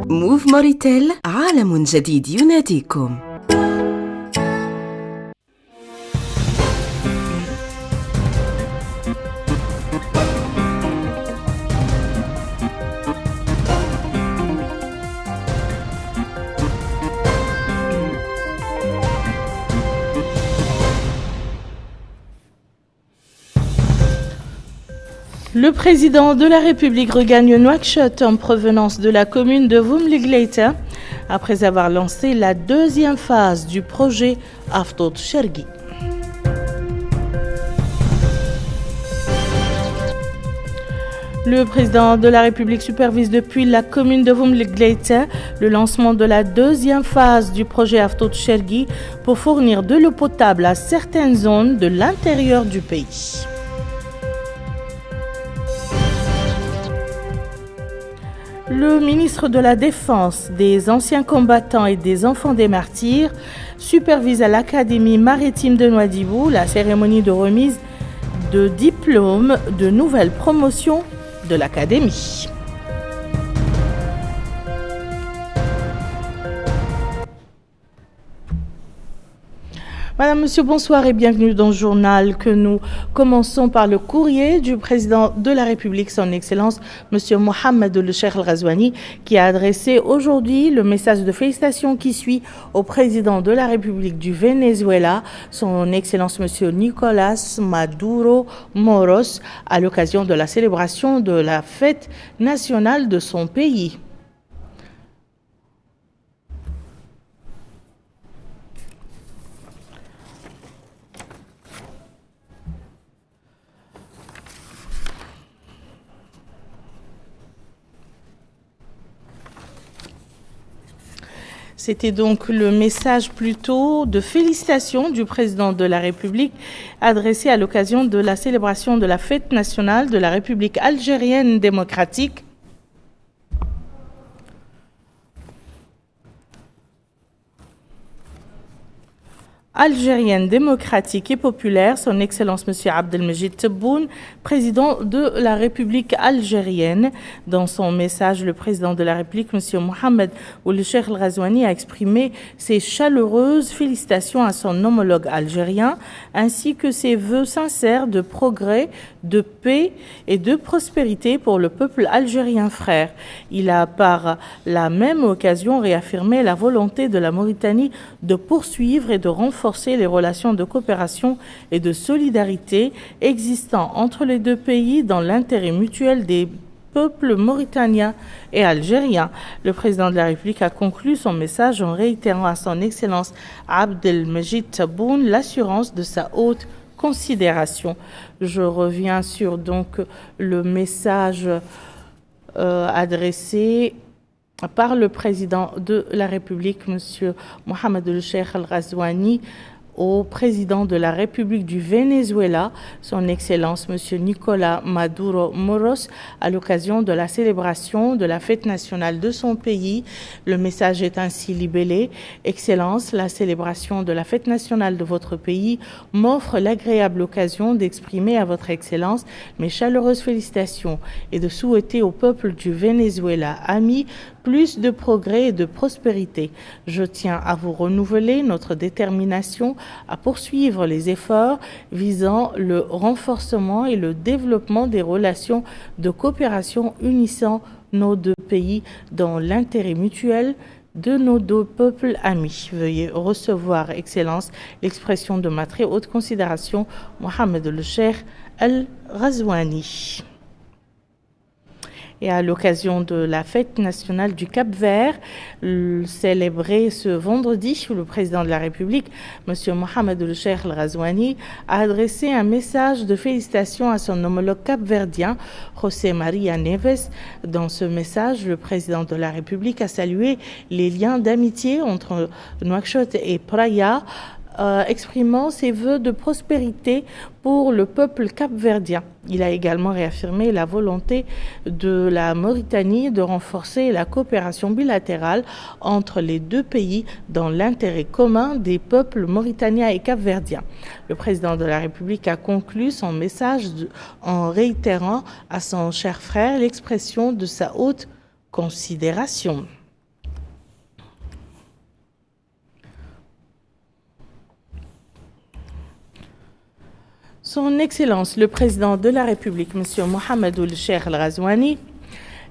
موف موريتيل عالم جديد يناديكم. Le président de la République regagne Nouakchott en provenance de la commune de Voumligleïta après avoir lancé la deuxième phase du projet Aftot Chergui. Le président de la République supervise depuis la commune de Voumligleïta le lancement de la deuxième phase du projet Aftot Chergui pour fournir de l'eau potable à certaines zones de l'intérieur du pays. Le ministre de la Défense, des anciens combattants et des enfants des martyrs supervise à l'Académie maritime de Nouadhibou la cérémonie de remise de diplômes de nouvelle promotion de l'Académie. Madame, Monsieur, bonsoir et bienvenue dans le journal que nous commençons par le courrier du président de la République, son Excellence, Monsieur Mohamed El Cheikh El Ghazouani, qui a adressé aujourd'hui le message de félicitations qui suit au président de la République du Venezuela, son Excellence Monsieur Nicolás Maduro Moros, à l'occasion de la célébration de la fête nationale de son pays. C'était donc le message plutôt de félicitations du président de la République adressé à l'occasion de la célébration de la fête nationale de la République algérienne démocratique. Algérienne démocratique et populaire, son Excellence M. Abdelmejid Tebboune, président de la République algérienne. Dans son message, le président de la République, M. Mohamed El Cheikh El Ghazouani, a exprimé ses chaleureuses félicitations à son homologue algérien, ainsi que ses vœux sincères de progrès, de paix et de prospérité pour le peuple algérien frère. Il a par la même occasion réaffirmé la volonté de la Mauritanie de poursuivre et de renforcer les relations de coopération et de solidarité existant entre les deux pays dans l'intérêt mutuel des peuples mauritaniens et algériens. Le président de la République a conclu son message en réitérant à son Excellence Abdelmejid Tebboune l'assurance de sa haute considération. Je reviens sur donc le message adressé par le président de la République, M. Mohamed El Cheikh El Ghazouani, au président de la République du Venezuela, son Excellence M. Nicolás Maduro Moros, à l'occasion de la célébration de la fête nationale de son pays. Le message est ainsi libellé. Excellence, la célébration de la fête nationale de votre pays m'offre l'agréable occasion d'exprimer à votre Excellence mes chaleureuses félicitations et de souhaiter au peuple du Venezuela ami plus de progrès et de prospérité. Je tiens à vous renouveler notre détermination à poursuivre les efforts visant le renforcement et le développement des relations de coopération unissant nos deux pays dans l'intérêt mutuel de nos deux peuples amis. Veuillez recevoir, Excellence, l'expression de ma très haute considération, Mohamed El Cheikh El Ghazouani. Et à l'occasion de la fête nationale du Cap-Vert, célébrée ce vendredi, le président de la République, M. Mohamed El Cheikh El Ghazouani, a adressé un message de félicitations à son homologue capverdien, José María Neves. Dans ce message, le président de la République a salué les liens d'amitié entre Nouakchott et Praia, exprimant ses vœux de prospérité pour le peuple capverdien. Il a également réaffirmé la volonté de la Mauritanie de renforcer la coopération bilatérale entre les deux pays dans l'intérêt commun des peuples mauritaniens et capverdiens. Le président de la République a conclu son message en réitérant à son cher frère l'expression de sa haute considération. Son Excellence, le président de la République, M. Mohamed Ould-Cheikh Al-Ghazouani,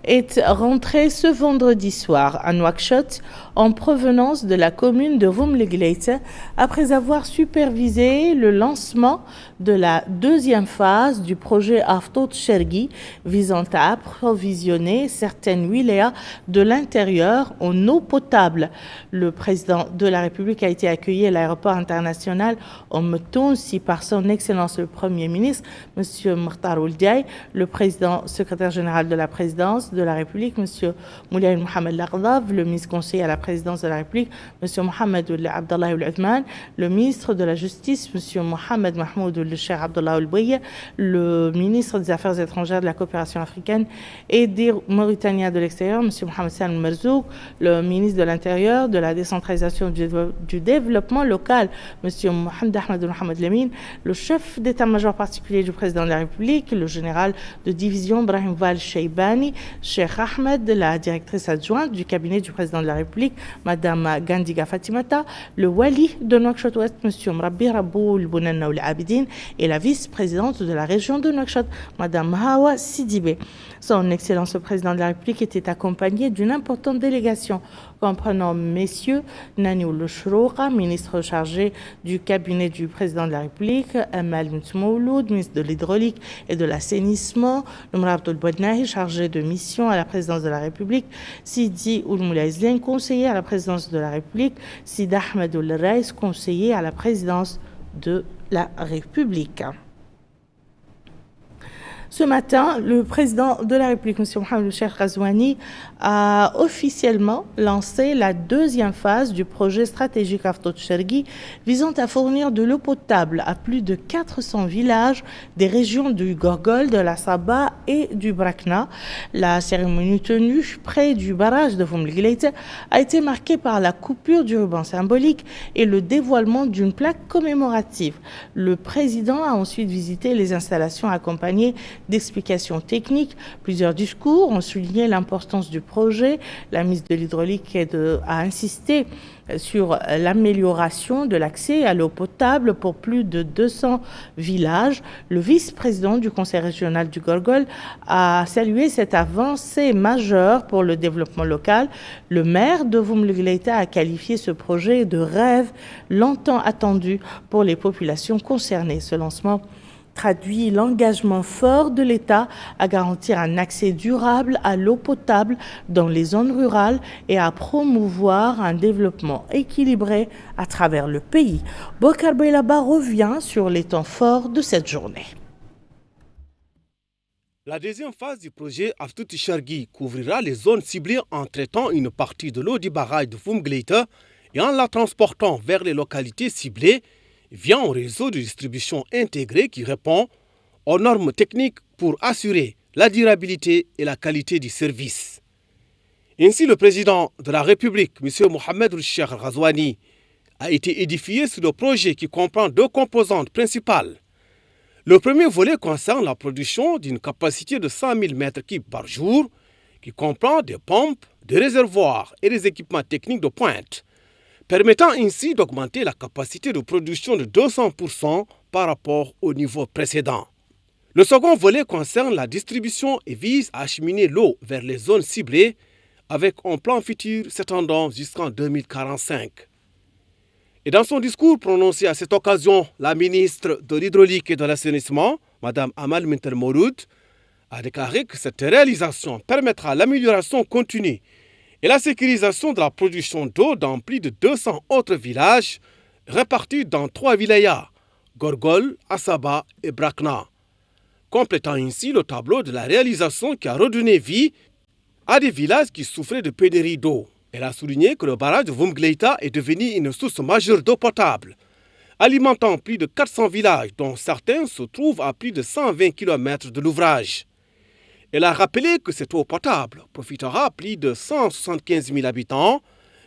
est rentré ce vendredi soir à Nouakchott en provenance de la commune de Voumlegleit après avoir supervisé le lancement de la deuxième phase du projet Aftot Chergui visant à approvisionner certaines wilayas de l'intérieur en eau potable. Le président de la République a été accueilli à l'aéroport international Oumtounssi par son Excellence le Premier ministre, M. Mokhtar Ould Diaye, le président secrétaire général de la présidence de la République, M. Moulay Mohamed Laghdaf, le ministre conseiller à la présidence de la République, M. Mohamed Abdallah Ould-Othman, le ministre de la Justice, M. Mohamed Mahmoud Ould-Cheikh Abdallah Ould-Bouye, le ministre des Affaires étrangères, de la coopération africaine et des Mauritaniens de l'extérieur, M. Mohamed Salem Merzouk, le ministre de l'Intérieur, de la décentralisation du développement local, M. Mohamed Ahmed Mohamed Lamine, le chef d'état-major particulier du président de la République, le général de division Brahim Val Sheibani, Cheikh Ahmed, la directrice adjointe du cabinet du président de la République, Madame Gandiga Fatimata, le wali de Nouakchott Ouest, M. Mrabbi Rabou Bounanna Abidine, et la vice-présidente de la région de Nouakchott, Madame Hawa Sidibé. Son Excellence le président de la République était accompagné d'une importante délégation comprenant messieurs Nani Ould-Chrouqa, ministre chargé du cabinet du président de la République, Amal Mouloud, ministre de l'hydraulique et de l'assainissement, Noumra Abdul Bodnahi, chargé de mission à la présidence de la République, Sidi Ould-Moulay Zine, conseiller à la présidence de la République, Sid Ahmed Ould-Reis, conseiller à la présidence de la République. Ce matin, le président de la République, M. Mohamed Ould-Cheikh Ghazouani, a officiellement lancé la deuxième phase du projet stratégique Aftot Chergui visant à fournir de l'eau potable à plus de 400 villages des régions du Gorgol, de la Saba et du Brakna. La cérémonie tenue près du barrage de Voumlegleit a été marquée par la coupure du ruban symbolique et le dévoilement d'une plaque commémorative. Le président a ensuite visité les installations accompagnées d'explications techniques. Plusieurs discours ont souligné l'importance du projet. La ministre de l'Hydraulique a insisté sur l'amélioration de l'accès à l'eau potable pour plus de 200 villages. Le vice-président du Conseil régional du Gorgol a salué cette avancée majeure pour le développement local. Le maire de Voumlegleit a qualifié ce projet de rêve longtemps attendu pour les populations concernées. Ce lancement traduit l'engagement fort de l'État à garantir un accès durable à l'eau potable dans les zones rurales et à promouvoir un développement équilibré à travers le pays. Bokar Beylaba revient sur les temps forts de cette journée. La deuxième phase du projet Aftot Chergui couvrira les zones ciblées en traitant une partie de l'eau du barrage de Voumlegleit et en la transportant vers les localités ciblées via un réseau de distribution intégré qui répond aux normes techniques pour assurer la durabilité et la qualité du service. Ainsi, le président de la République, M. Mohamed Ould-Cheikh Ghazouani, a été édifié sur le projet qui comprend deux composantes principales. Le premier volet concerne la production d'une capacité de 100 000 m3 par jour, qui comprend des pompes, des réservoirs et des équipements techniques de pointe, permettant ainsi d'augmenter la capacité de production de 200% par rapport au niveau précédent. Le second volet concerne la distribution et vise à acheminer l'eau vers les zones ciblées avec un plan futur s'étendant jusqu'en 2045. Et dans son discours prononcé à cette occasion, la ministre de l'Hydraulique et de l'Assainissement, Mme Amal Mouloud, a déclaré que cette réalisation permettra l'amélioration continue et la sécurisation de la production d'eau dans plus de 200 autres villages répartis dans 3 wilayas, Gorgol, Asaba et Brakna, complétant ainsi le tableau de la réalisation qui a redonné vie à des villages qui souffraient de pénurie d'eau. Elle a souligné que le barrage de Voumlegleit est devenu une source majeure d'eau potable, alimentant plus de 400 villages, dont certains se trouvent à plus de 120 km de l'ouvrage. Elle a rappelé que cette eau potable profitera à plus de 175 000 habitants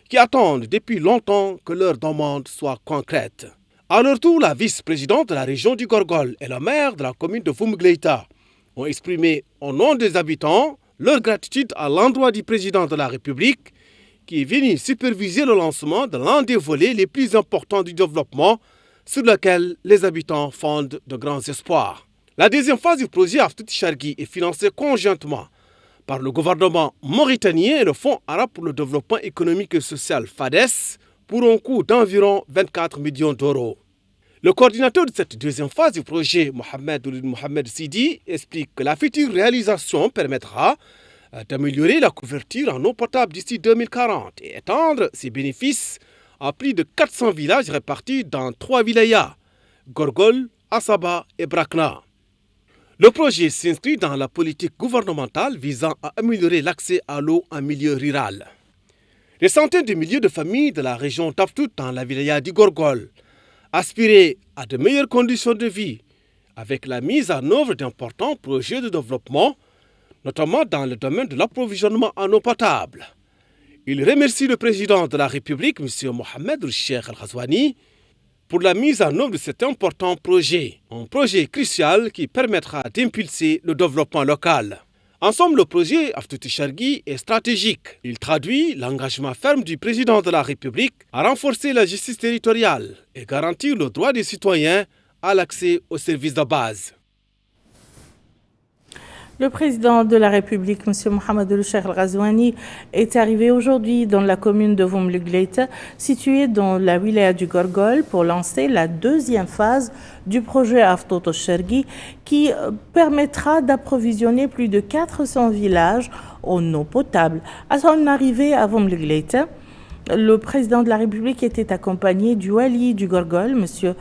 qui attendent depuis longtemps que leur demande soit concrète. À leur tour, la vice-présidente de la région du Gorgol et le maire de la commune de Fumgleita ont exprimé au nom des habitants leur gratitude à l'endroit du président de la République qui est venu superviser le lancement de l'un des volets les plus importants du développement sur lequel les habitants fondent de grands espoirs. La deuxième phase du projet Aftout Chargui est financée conjointement par le gouvernement mauritanien et le Fonds arabe pour le développement économique et social FADES pour un coût d'environ 24 millions d'euros. Le coordinateur de cette deuxième phase du projet, Mohamed Sidi, explique que la future réalisation permettra d'améliorer la couverture en eau potable d'ici 2040 et étendre ses bénéfices à plus de 400 villages répartis dans 3 wilayas, Gorgol, Asaba et Brakna. Le projet s'inscrit dans la politique gouvernementale visant à améliorer l'accès à l'eau en milieu rural. Des centaines de milliers de familles de la région d'Aftout dans la wilaya du Gorgol aspiraient à de meilleures conditions de vie avec la mise en œuvre d'importants projets de développement, notamment dans le domaine de l'approvisionnement en eau potable. Il remercie le président de la République, M. Mohamed Cheikh Al-Ghazouani, pour la mise en œuvre de cet important projet, un projet crucial qui permettra d'impulser le développement local. Ensemble, le projet Aftout Chargui est stratégique. Il traduit l'engagement ferme du président de la République à renforcer la justice territoriale et garantir le droit des citoyens à l'accès aux services de base. Le président de la République, M. Mohamed Cheikh Al-Ghazouani, est arrivé aujourd'hui dans la commune de Fumgleita, située dans la wilaya du Gorgol, pour lancer la deuxième phase du projet Aftout Chargui qui permettra d'approvisionner plus de 400 villages en eau potable. À son arrivée à Fumgleita, le président de la République était accompagné du wali du Gorgol, M.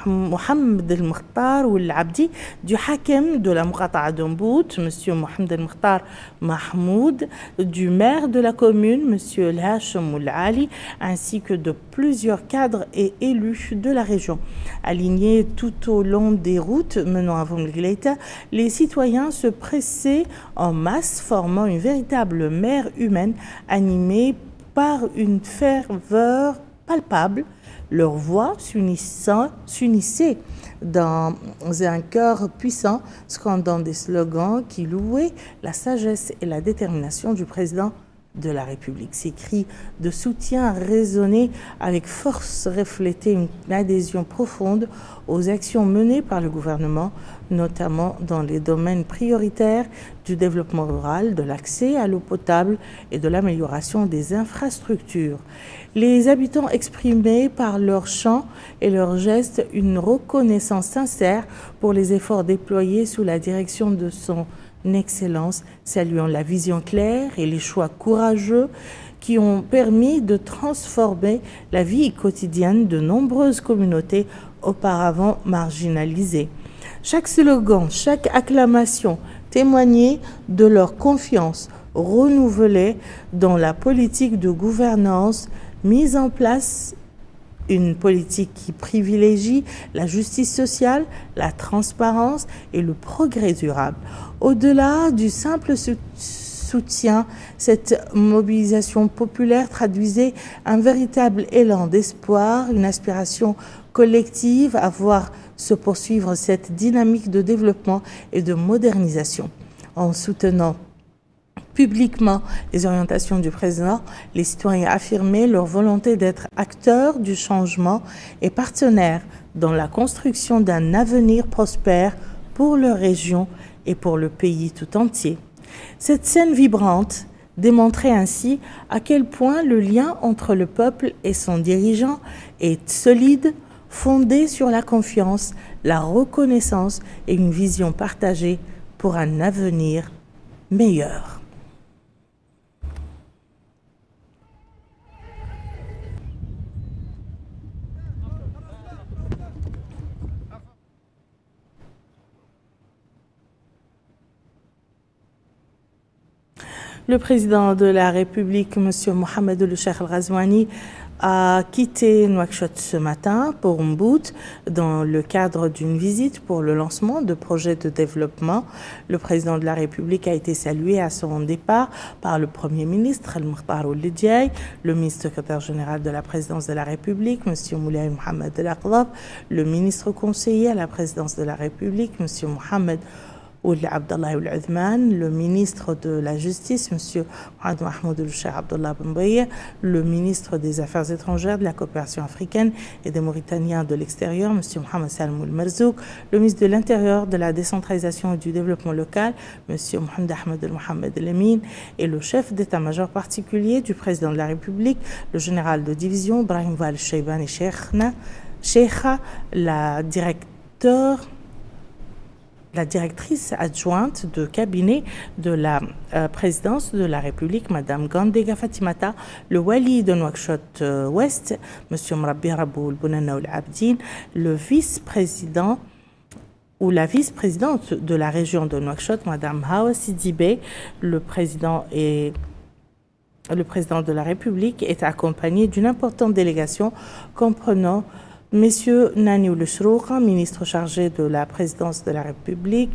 Mohamed El-Mukhtar Oul-Abdi, du hakem de la Muqata'a d'Umbout, M. Mohamed El-Mukhtar Mahmoud, du maire de la commune, M. El-Hachem Oul-Ali, ainsi que de plusieurs cadres et élus de la région. Alignés tout au long des routes menant à Fumgleita, les citoyens se pressaient en masse, formant une véritable mer humaine animée par une ferveur palpable. Leur voix s'unissait dans un chœur puissant, scandant des slogans qui louaient la sagesse et la détermination du président de la République. Ces cris de soutien résonnaient avec force, reflétaient une adhésion profonde aux actions menées par le gouvernement, notamment dans les domaines prioritaires du développement rural, de l'accès à l'eau potable et de l'amélioration des infrastructures. Les habitants exprimaient par leurs chants et leurs gestes une reconnaissance sincère pour les efforts déployés sous la direction de son Excellence, saluant la vision claire et les choix courageux qui ont permis de transformer la vie quotidienne de nombreuses communautés auparavant marginalisées. Chaque slogan, chaque acclamation témoignait de leur confiance renouvelée dans la politique de gouvernance mise en place, une politique qui privilégie la justice sociale, la transparence et le progrès durable. Au-delà du simple soutien, cette mobilisation populaire traduisait un véritable élan d'espoir, une aspiration collective à voir se poursuivre cette dynamique de développement et de modernisation. En soutenant publiquement les orientations du président, les citoyens affirmaient leur volonté d'être acteurs du changement et partenaires dans la construction d'un avenir prospère pour leur région et pour le pays tout entier. Cette scène vibrante démontrait ainsi à quel point le lien entre le peuple et son dirigeant est solide, fondé sur la confiance, la reconnaissance et une vision partagée pour un avenir meilleur. Le président de la République, M. Mohamed Cheikh Al-Ghazouani, a quitté Nouakchott ce matin pour Mbout dans le cadre d'une visite pour le lancement de projets de développement. Le président de la République a été salué à son départ par le Premier ministre Al-Mukhtar Ould-Diaye, le ministre secrétaire général de la présidence de la République, M. Moulay Mohamed El Aqdab, le ministre conseiller à la présidence de la République, M. Mohamed Ould Abdallah Ould Uthman, le ministre de la Justice, M. Mohamed Mahmoud El Cheikh Abdallah Ben Baye, le ministre des Affaires étrangères, de la coopération africaine et des Mauritaniens de l'extérieur, M. Mohamed Salem El Merzouk, le ministre de l'Intérieur, de la décentralisation et du développement local, M. Mohamed Ahmed El Mohamed El Amin, et le chef d'état-major particulier du président de la République, le général de division, Brahim Val Cheibani Cheikha, la directrice adjointe de cabinet de la présidence de la République, Mme Gandega Fatimata, le wali de Nouakchott Ouest, M. Mrabbi Rabou El-Bounana Oul-Abdine, le vice-président ou la vice-présidente de la région de Nouakchott, Mme Hawa Sidibé, le président de la République est accompagné d'une importante délégation comprenant Messieurs Nani Oulechrouqa, ministre chargé de la présidence de la République,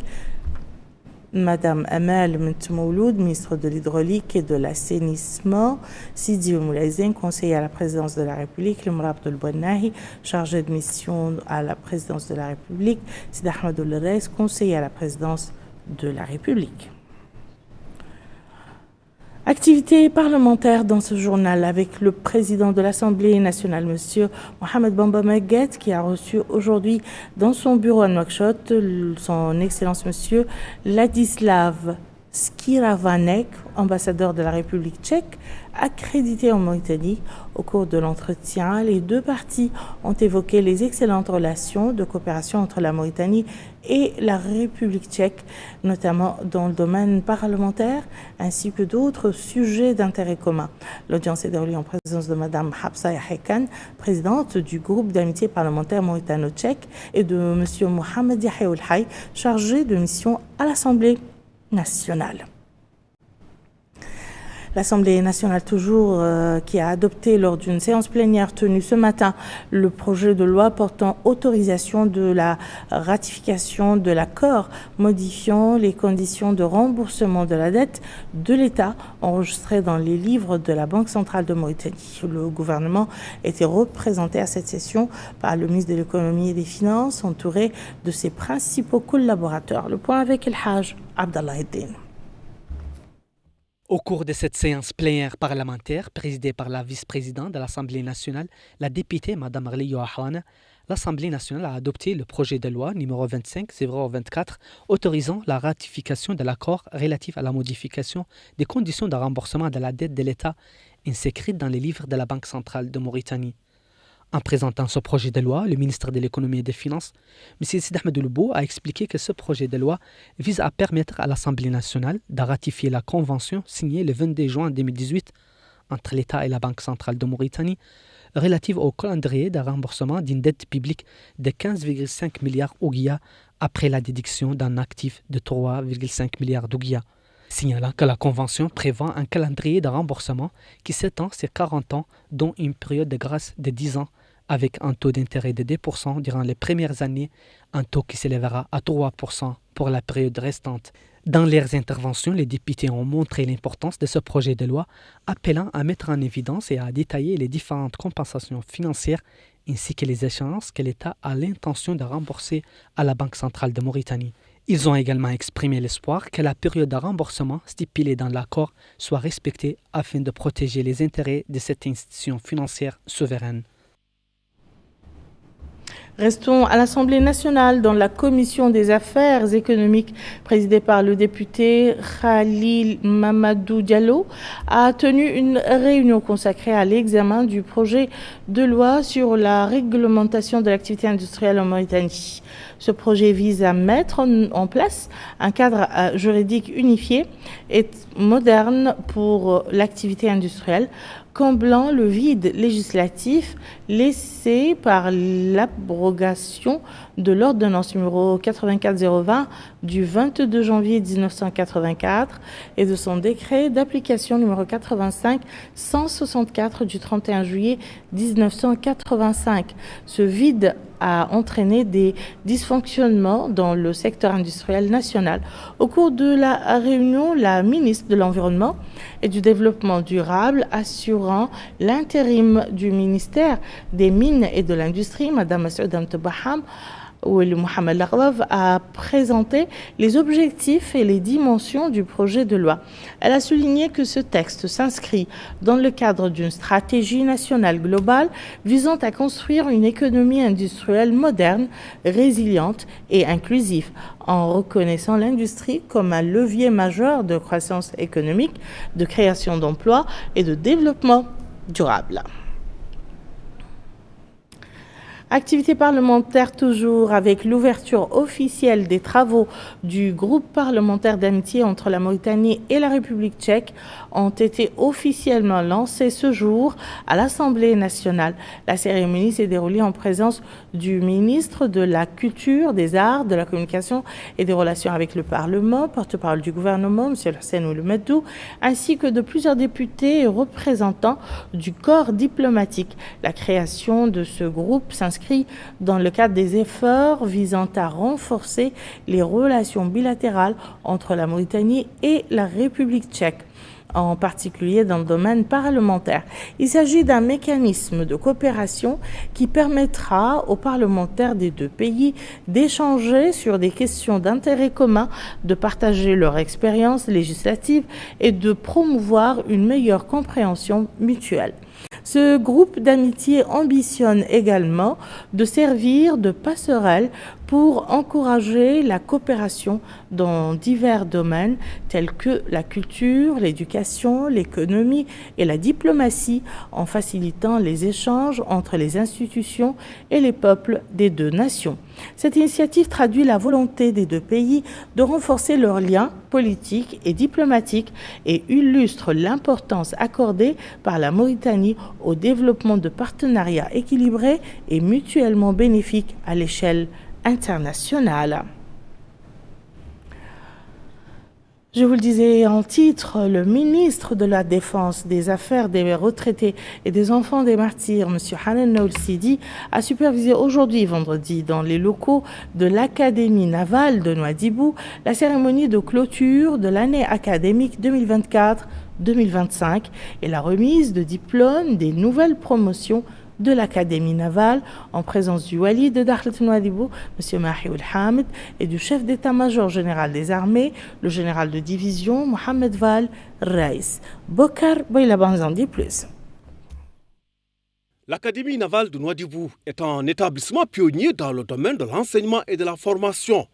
Madame Amal Mentmouloud, ministre de l'Hydraulique et de l'Assainissement, Sidi Moulaïzen, conseiller à la présidence de la République, Limrab Abdel Bouanahi, chargé de mission à la présidence de la République, Sidi Ahmed Ould Reis, conseiller à la présidence de la République. Activité parlementaire dans ce journal avec le président de l'Assemblée nationale, M. Mohamed Bamba Maguette, qui a reçu aujourd'hui dans son bureau à Nouakchott son Excellence M. Ladislav Skiravanek, ambassadeur de la République tchèque, accrédité en Mauritanie. Au cours de l'entretien, les deux parties ont évoqué les excellentes relations de coopération entre la Mauritanie et la République tchèque, notamment dans le domaine parlementaire, ainsi que d'autres sujets d'intérêt commun. L'audience est déroulée en présence de Mme Hapsa Yahekan, présidente du groupe d'amitié parlementaire mauritano-tchèque, et de M. Mohamed Yahya Ould-Hay, chargé de mission à l'Assemblée nationale. L'Assemblée nationale toujours qui a adopté lors d'une séance plénière tenue ce matin le projet de loi portant autorisation de la ratification de l'accord modifiant les conditions de remboursement de la dette de l'État enregistrée dans les livres de la Banque centrale de Mauritanie. Le gouvernement était représenté à cette session par le ministre de l'Économie et des Finances, entouré de ses principaux collaborateurs. Le point avec El Haj Abdallah Eddin. Au cours de cette séance plénière parlementaire, présidée par la vice-présidente de l'Assemblée nationale, la députée Mme Arliyo Ahwana, l'Assemblée nationale a adopté le projet de loi numéro 25/024 autorisant la ratification de l'accord relatif à la modification des conditions de remboursement de la dette de l'État inscrite dans les livres de la Banque centrale de Mauritanie. En présentant ce projet de loi, le ministre de l'Économie et des Finances, M. Sidi Ahmed Ould a expliqué que ce projet de loi vise à permettre à l'Assemblée nationale de ratifier la convention signée le 22 juin 2018 entre l'État et la Banque centrale de Mauritanie relative au calendrier de remboursement d'une dette publique de 15,5 milliards ouguiya après la déduction d'un actif de 3,5 milliards d'ouguiya. Signalant que la Convention prévoit un calendrier de remboursement qui s'étend sur 40 ans, dont une période de grâce de 10 ans, avec un taux d'intérêt de 2% durant les premières années, un taux qui s'élèvera à 3% pour la période restante. Dans leurs interventions, les députés ont montré l'importance de ce projet de loi, appelant à mettre en évidence et à détailler les différentes compensations financières ainsi que les échéances que l'État a l'intention de rembourser à la Banque centrale de Mauritanie. Ils ont également exprimé l'espoir que la période de remboursement stipulée dans l'accord soit respectée afin de protéger les intérêts de cette institution financière souveraine. Restons à l'Assemblée nationale dans la commission des affaires économiques présidée par le député Khalil Mamadou Diallo a tenu une réunion consacrée à l'examen du projet de loi sur la réglementation de l'activité industrielle en Mauritanie. Ce projet vise à mettre en place un cadre juridique unifié et moderne pour l'activité industrielle, comblant le vide législatif laissé par l'abrogation de l'ordonnance numéro 84020 du 22 janvier 1984 et de son décret d'application numéro 85-164 du 31 juillet 1985. Ce vide a entraîné des dysfonctionnements dans le secteur industriel national. Au cours de la réunion, la ministre de l'Environnement et du Développement durable assurant l'intérim du ministère des Mines et de l'Industrie, Mme Soudan Tebaham, Mohamed Laghlaf, a présenté les objectifs et les dimensions du projet de loi. Elle a souligné que ce texte s'inscrit dans le cadre d'une stratégie nationale globale visant à construire une économie industrielle moderne, résiliente et inclusive, en reconnaissant l'industrie comme un levier majeur de croissance économique, de création d'emplois et de développement durable. Activité parlementaire toujours avec l'ouverture officielle des travaux du groupe parlementaire d'amitié entre la Mauritanie et la République tchèque ont été officiellement lancés ce jour à l'Assemblée nationale. La cérémonie s'est déroulée en présence du ministre de la Culture, des Arts, de la Communication et des Relations avec le Parlement, porte-parole du gouvernement, M. Hussein Oulimedou, ainsi que de plusieurs députés et représentants du corps diplomatique. La création de ce groupe s'inscrit dans le cadre des efforts visant à renforcer les relations bilatérales entre la Mauritanie et la République tchèque, en particulier dans le domaine parlementaire. Il s'agit d'un mécanisme de coopération qui permettra aux parlementaires des deux pays d'échanger sur des questions d'intérêt commun, de partager leur expérience législative et de promouvoir une meilleure compréhension mutuelle. Ce groupe d'amitié ambitionne également de servir de passerelle pour encourager la coopération dans divers domaines tels que la culture, l'éducation, l'économie et la diplomatie, en facilitant les échanges entre les institutions et les peuples des deux nations. Cette initiative traduit la volonté des deux pays de renforcer leurs liens politiques et diplomatiques et illustre l'importance accordée par la Mauritanie au développement de partenariats équilibrés et mutuellement bénéfiques à l'échelle internationale. Je vous le disais en titre, le ministre de la Défense, des Affaires des retraités et des enfants des martyrs, M. Hanan Noul Sidi, a supervisé aujourd'hui, vendredi, dans les locaux de l'Académie navale de Nouadhibou, la cérémonie de clôture de l'année académique 2024-2025 et la remise de diplômes des nouvelles promotions de l'Académie navale en présence du wali de Dakhlet Nouadhibou, M. Mahi Ould Hamid, et du chef d'état-major général des armées, le général de division Mohamed Val Reis. Bokar Boylaban en dit plus. L'Académie navale de Nouadhibou est un établissement pionnier dans le domaine de l'enseignement et de la formation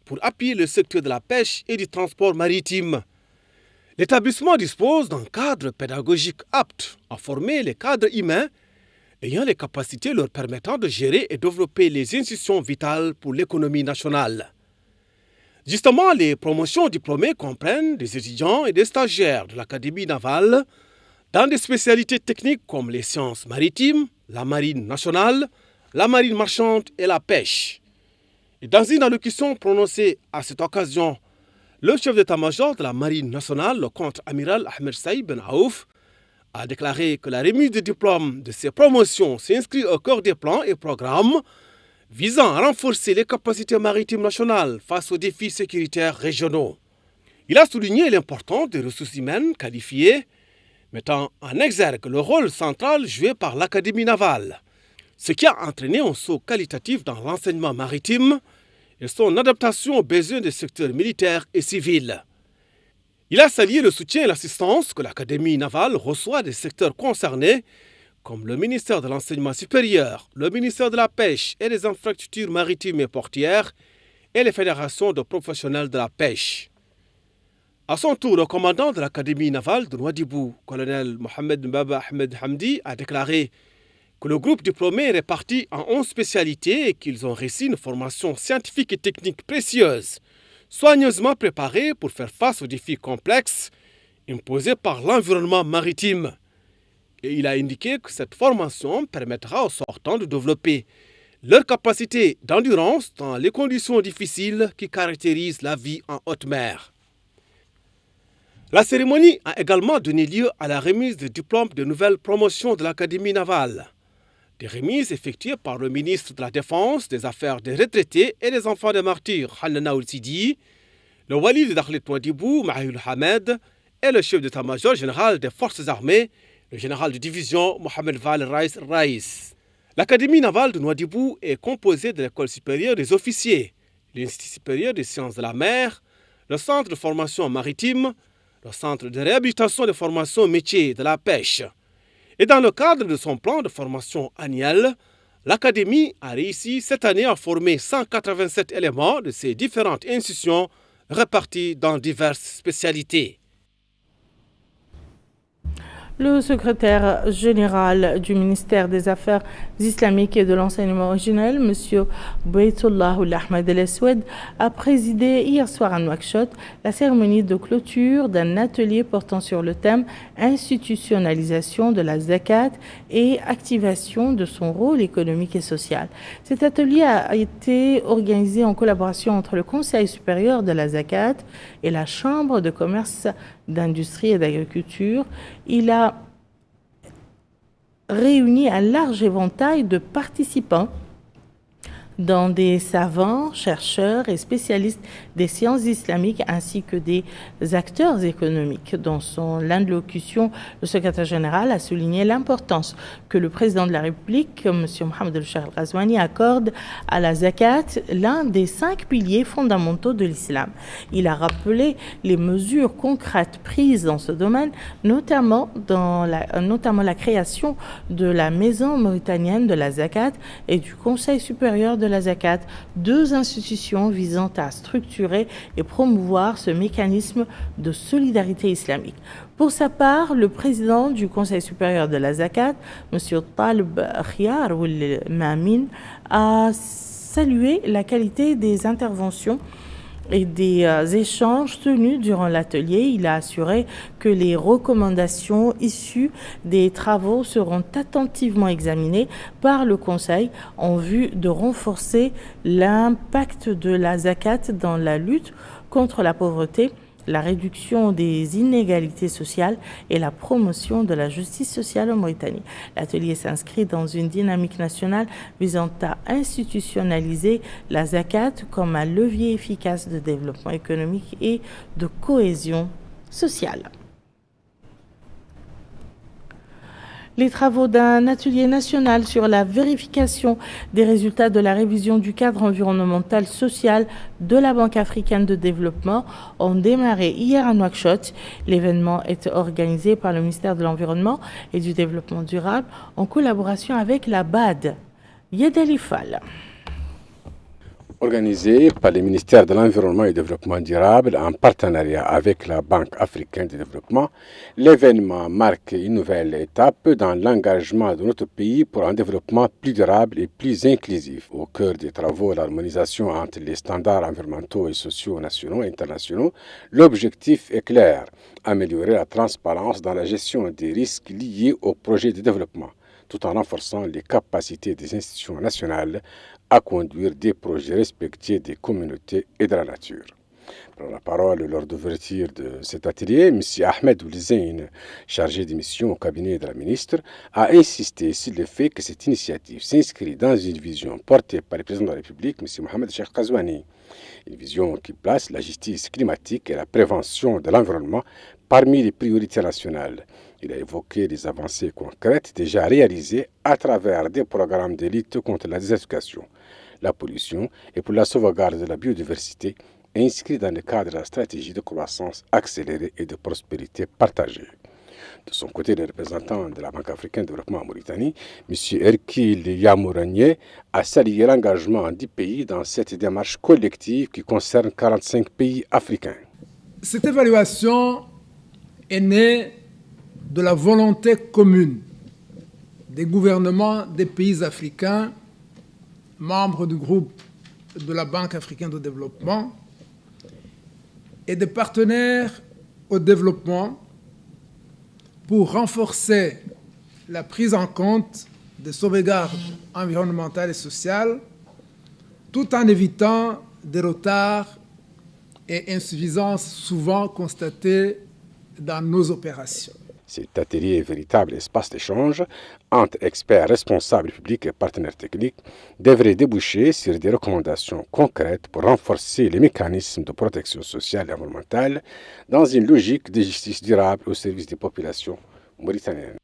pour appuyer le secteur de la pêche et du transport maritime. L'établissement dispose d'un cadre pédagogique apte à former les cadres humains ayant les capacités leur permettant de gérer et développer les institutions vitales pour l'économie nationale. Justement, les promotions diplômées comprennent des étudiants et des stagiaires de l'Académie navale dans des spécialités techniques comme les sciences maritimes, la marine nationale, la marine marchande et la pêche. Et dans une allocution prononcée à cette occasion, le chef d'état-major de la marine nationale, le contre-amiral Ahmed Saïd Ben Aouf, a déclaré que la remise de diplômes de ces promotions s'inscrit au cœur des plans et programmes visant à renforcer les capacités maritimes nationales face aux défis sécuritaires régionaux. Il a souligné l'importance des ressources humaines qualifiées, mettant en exergue le rôle central joué par l'Académie navale, ce qui a entraîné un saut qualitatif dans l'enseignement maritime et son adaptation aux besoins des secteurs militaires et civils. Il a salué le soutien et l'assistance que l'Académie navale reçoit des secteurs concernés, comme le ministère de l'Enseignement supérieur, le ministère de la Pêche et des infrastructures maritimes et portières, et les fédérations de professionnels de la pêche. À son tour, le commandant de l'Académie navale de Nouadhibou, colonel Mohamed Mbaba Ahmed Hamdi, a déclaré que le groupe diplômé est réparti en 11 spécialités et qu'ils ont réussi une formation scientifique et technique précieuse, soigneusement préparés pour faire face aux défis complexes imposés par l'environnement maritime. Et il a indiqué que cette formation permettra aux sortants de développer leur capacité d'endurance dans les conditions difficiles qui caractérisent la vie en haute mer. La cérémonie a également donné lieu à la remise de diplômes de nouvelle promotion de l'Académie navale. Des remises effectuées par le ministre de la Défense, des Affaires des retraités et des enfants des martyrs, Hanana Oul-Sidi, le wali de Dakhlet Ouadibou, Mahioul Hamed, et le chef d'état-major général des forces armées, le général de division Mohamed Val Raïs. L'Académie navale de Nouadhibou est composée de l'École supérieure des officiers, l'Institut supérieur des sciences de la mer, le Centre de formation maritime, le Centre de réhabilitation de formation métiers de la pêche. Et dans le cadre de son plan de formation annuel, l'Académie a réussi cette année à former 187 éléments de ces différentes institutions répartis dans diverses spécialités. Le secrétaire général du ministère des Affaires islamiques et de l'enseignement originel, M. Beytullah Ahmed El-Aswed, a présidé hier soir à Nouakchott la cérémonie de clôture d'un atelier portant sur le thème institutionnalisation de la zakat et activation de son rôle économique et social. Cet atelier a été organisé en collaboration entre le Conseil supérieur de la zakat et la Chambre de commerce, d'industrie et d'agriculture. Il a réuni un large éventail de participants, dont des savants, chercheurs et spécialistes des sciences islamiques ainsi que des acteurs économiques. Dans son allocution, le secrétaire général a souligné l'importance que le président de la République, M. Mohamed El-Cheikh Al-Ghazouani, accorde à la zakat, l'un des 5 piliers fondamentaux de l'islam. Il a rappelé les mesures concrètes prises dans ce domaine, notamment la création de la Maison mauritanienne de la zakat et du Conseil supérieur de la zakat, 2 institutions visant à structurer et promouvoir ce mécanisme de solidarité islamique. Pour sa part, le président du Conseil supérieur de la zakat, M. Talib Khiyar Oul Mamin, a salué la qualité des interventions et des échanges tenus durant l'atelier. Il a assuré que les recommandations issues des travaux seront attentivement examinées par le Conseil en vue de renforcer l'impact de la zakat dans la lutte contre la pauvreté, la réduction des inégalités sociales et la promotion de la justice sociale en Mauritanie. L'atelier s'inscrit dans une dynamique nationale visant à institutionnaliser la zakat comme un levier efficace de développement économique et de cohésion sociale. Les travaux d'un atelier national sur la vérification des résultats de la révision du cadre environnemental social de la Banque africaine de développement ont démarré hier à Nouakchott. L'événement est organisé par le ministère de l'Environnement et du Développement durable en collaboration avec la BAD. Yedeli Fall. Organisé par le ministère de l'Environnement et du Développement durable en partenariat avec la Banque africaine de développement, l'événement marque une nouvelle étape dans l'engagement de notre pays pour un développement plus durable et plus inclusif. Au cœur des travaux, l'harmonisation entre les standards environnementaux et sociaux nationaux et internationaux, l'objectif est clair, améliorer la transparence dans la gestion des risques liés aux projets de développement, tout en renforçant les capacités des institutions nationales à conduire des projets respectueux des communautés et de la nature. Pour la parole lors de l'ouverture de cet atelier, M. Ahmed Oulzein, chargé de mission au cabinet de la ministre, a insisté sur le fait que cette initiative s'inscrit dans une vision portée par le président de la République, M. Mohamed El-Cheikh Al-Ghazouani, une vision qui place la justice climatique et la prévention de l'environnement parmi les priorités nationales. Il a évoqué des avancées concrètes déjà réalisées à travers des programmes de lutte contre la désertification, la pollution et pour la sauvegarde de la biodiversité, inscrits dans le cadre de la stratégie de croissance accélérée et de prospérité partagée. De son côté, le représentant de la Banque africaine de développement en Mauritanie, M. Erkil Yamouranié, a salué l'engagement du pays dans cette démarche collective qui concerne 45 pays africains. Cette évaluation est née de la volonté commune des gouvernements des pays africains, membres du groupe de la Banque africaine de développement, et des partenaires au développement pour renforcer la prise en compte des sauvegardes environnementales et sociales, tout en évitant des retards et insuffisances souvent constatées dans nos opérations. Cet atelier est un véritable espace d'échange entre experts responsables publics et partenaires techniques devrait déboucher sur des recommandations concrètes pour renforcer les mécanismes de protection sociale et environnementale dans une logique de justice durable au service des populations mauritaniennes.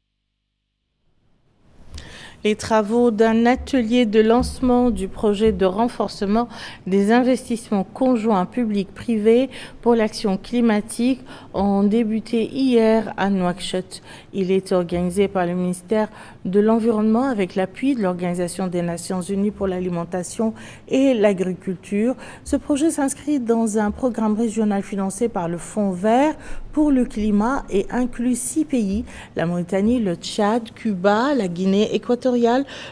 Les travaux d'un atelier de lancement du projet de renforcement des investissements conjoints publics-privés pour l'action climatique ont débuté hier à Nouakchott. Il est organisé par le ministère de l'Environnement avec l'appui de l'Organisation des Nations Unies pour l'alimentation et l'agriculture. Ce projet s'inscrit dans un programme régional financé par le Fonds vert pour le climat et inclut 6 pays, la Mauritanie, le Tchad, Cuba, la Guinée équatoriale,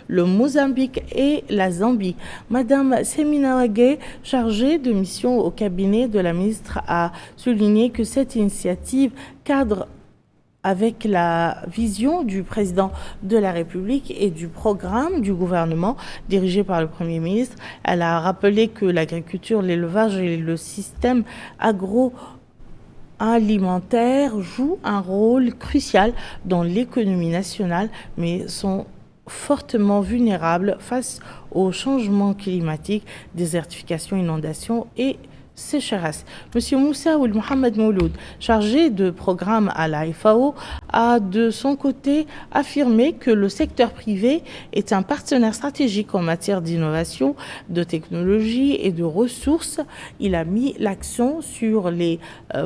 le Mozambique et la Zambie. Madame Semina Wagé, chargée de mission au cabinet de la ministre, a souligné que cette initiative cadre avec la vision du président de la République et du programme du gouvernement dirigé par le Premier ministre. Elle a rappelé que l'agriculture, l'élevage et le système agroalimentaire jouent un rôle crucial dans l'économie nationale, mais sont fortement vulnérables face au changement climatique, désertification, inondations et sécheresse. Monsieur Moussa Ould Mohamed Mouloud, chargé de programme à la FAO, a de son côté affirmé que le secteur privé est un partenaire stratégique en matière d'innovation, de technologie et de ressources. Il a mis l'accent sur les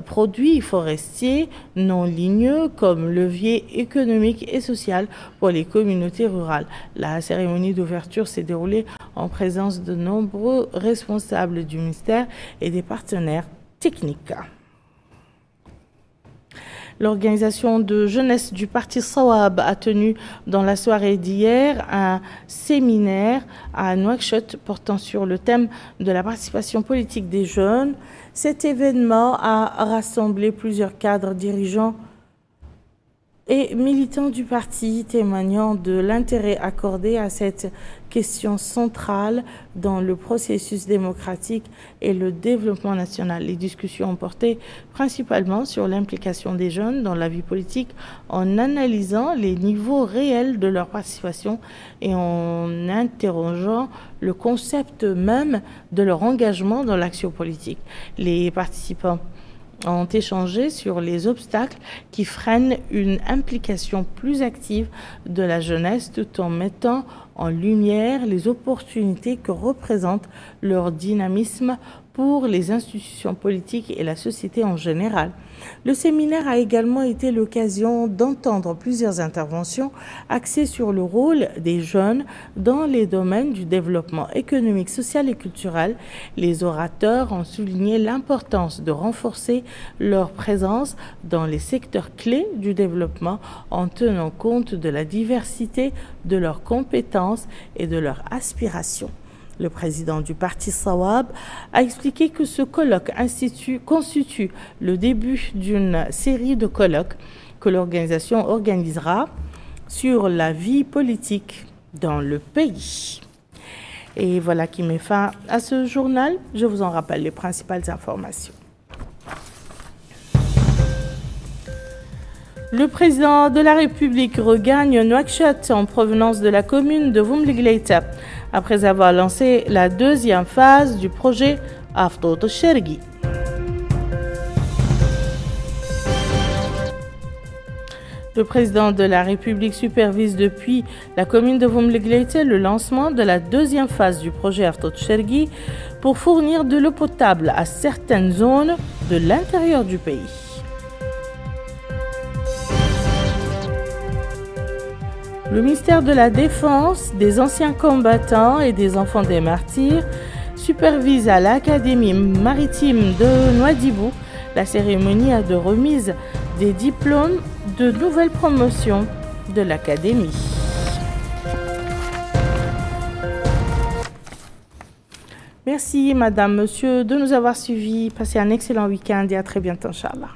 produits forestiers non ligneux comme levier économique et social pour les communautés rurales. La cérémonie d'ouverture s'est déroulée en présence de nombreux responsables du ministère et des partenaires techniques. L'organisation de jeunesse du parti Sawab a tenu dans la soirée d'hier un séminaire à Nouakchott portant sur le thème de la participation politique des jeunes. Cet événement a rassemblé plusieurs cadres dirigeants et militants du parti, témoignant de l'intérêt accordé à cette question centrale dans le processus démocratique et le développement national. Les discussions ont porté principalement sur l'implication des jeunes dans la vie politique en analysant les niveaux réels de leur participation et en interrogeant le concept même de leur engagement dans l'action politique. Les participants ont échangé sur les obstacles qui freinent une implication plus active de la jeunesse tout en mettant en lumière les opportunités que représente leur dynamisme pour les institutions politiques et la société en général. Le séminaire a également été l'occasion d'entendre plusieurs interventions axées sur le rôle des jeunes dans les domaines du développement économique, social et culturel. Les orateurs ont souligné l'importance de renforcer leur présence dans les secteurs clés du développement en tenant compte de la diversité de leurs compétences et de leurs aspirations. Le président du parti Sawab a expliqué que ce colloque constitue le début d'une série de colloques que l'organisation organisera sur la vie politique dans le pays. Et voilà qui met fin à ce journal. Je vous en rappelle les principales informations. Le président de la République regagne Nouakchott en provenance de la commune de Voumligleïta après avoir lancé la deuxième phase du projet Aftot Shergi. Le président de la République supervise depuis la commune de Voumligleïta le lancement de la deuxième phase du projet Aftot Shergi pour fournir de l'eau potable à certaines zones de l'intérieur du pays. Le ministère de la Défense, des anciens combattants et des enfants des martyrs supervise à l'Académie maritime de Nouadhibou la cérémonie de remise des diplômes de nouvelle promotion de l'Académie. Merci, Madame, Monsieur, de nous avoir suivis. Passez un excellent week-end et à très bientôt, Inch'Allah.